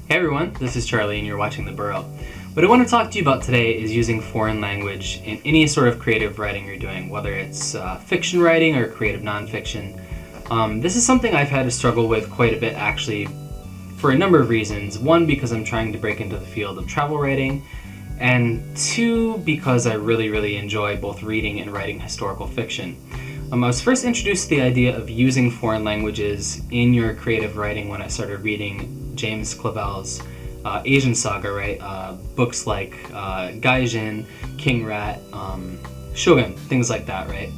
Hey everyone, this is Charlie and you're watching The Burrow. What I want to talk to you about today is using foreign language in any sort of creative writing you're doing, whether it's fiction writing or creative nonfiction. This is something I've had to struggle with quite a bit actually for a number of reasons. One, because I'm trying to break into the field of travel writing, and two, because I really enjoy both reading and writing historical fiction. I was first introduced to the idea of using foreign languages in your creative writing when I started reading James Clavell's Asian saga, right? Books like Gaijin, King Rat, Shogun, things like that, right?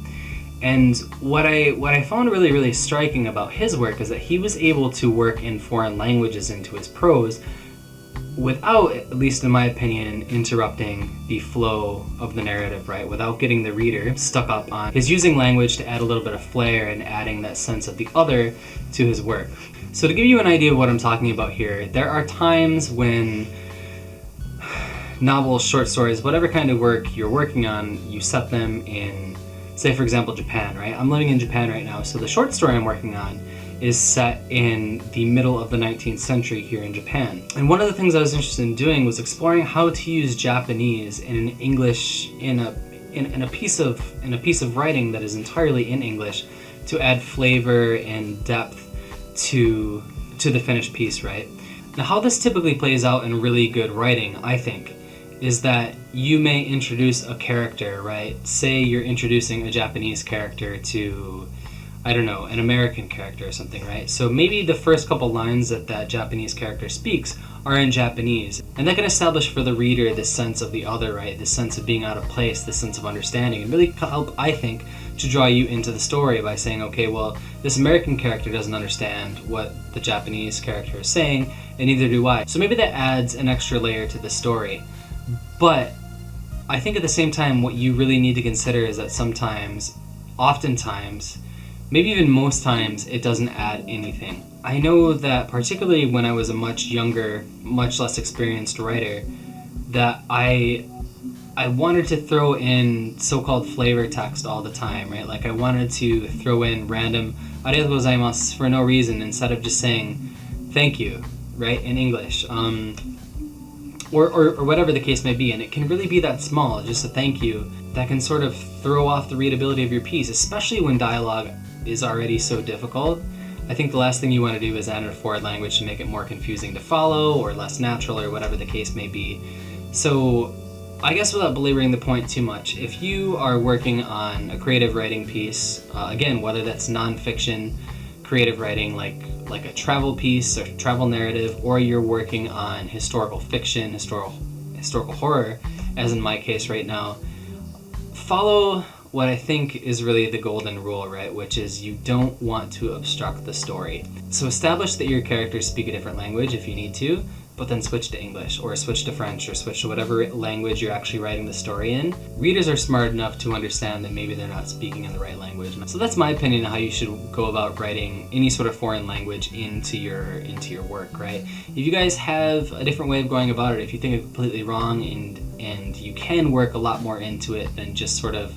And what I found really striking about his work is that he was able to work in foreign languages into his prose without, at least in my opinion, interrupting the flow of the narrative, right? Without getting the reader stuck up on his using language to add a little bit of flair and adding that sense of the other to his work. So to give you an idea of what I'm talking about here, there are times when novels, short stories, whatever kind of work you're working on, you set them in, say for example, Japan, right? I'm living in Japan right now, so the short story I'm working on is set in the middle of the 19th century here in Japan. And one of the things I was interested in doing was exploring how to use Japanese in English in a piece of writing that is entirely in English to add flavor and depth to the finished piece, right? Now, how this typically plays out in really good writing, I think, is that you may introduce a character, right? Say you're introducing a Japanese character to, I don't know, an American character or something, right? So maybe the first couple lines that Japanese character speaks are in Japanese, and that can establish for the reader this sense of the other, right? This sense of being out of place, this sense of understanding, and really help, I think, to draw you into the story by saying, okay, well, this American character doesn't understand what the Japanese character is saying, and neither do I. So maybe that adds an extra layer to the story. But I think at the same time, what you really need to consider is that sometimes, oftentimes, maybe even most times, it doesn't add anything. I know that particularly when I was a much younger, much less experienced writer, that I wanted to throw in so-called flavor text all the time, right? Like I wanted to throw in random arigatou gozaimasu for no reason instead of just saying thank you, right, in English. Or whatever the case may be, and it can really be that small, just a thank you, that can sort of throw off the readability of your piece, especially when dialogue is already so difficult. I think the last thing you want to do is add in a foreign language to make it more confusing to follow or less natural or whatever the case may be. So I guess without belaboring the point too much, if you are working on a creative writing piece, again, whether that's nonfiction creative writing like a travel piece or travel narrative, or you're working on historical fiction, historical horror, as in my case right now, follow what I think is really the golden rule, right? Which is you don't want to obstruct the story. So establish that your characters speak a different language if you need to, but then switch to English or switch to French or switch to whatever language you're actually writing the story in. Readers are smart enough to understand that maybe they're not speaking in the right language. So that's my opinion on how you should go about writing any sort of foreign language into your work, right? If you guys have a different way of going about it, if you think it's completely wrong and you can work a lot more into it than just sort of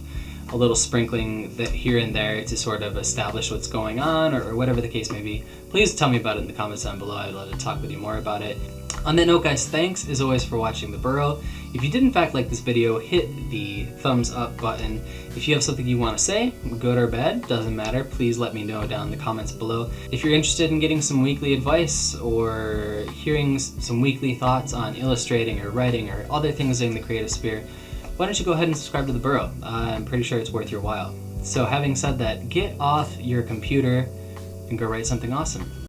a little sprinkling that here and there to sort of establish what's going on or whatever the case may be, please tell me about it in the comments down below. I'd love to talk with you more about it. On that note, guys, thanks as always for watching The Burrow. If you did in fact like this video, hit the thumbs up button. If you have something you want to say, good or bad, doesn't matter, please let me know down in the comments below. If you're interested in getting some weekly advice or hearing some weekly thoughts on illustrating or writing or other things in the creative sphere, why don't you go ahead and subscribe to The Burrow? I'm pretty sure it's worth your while. So having said that, get off your computer and go write something awesome.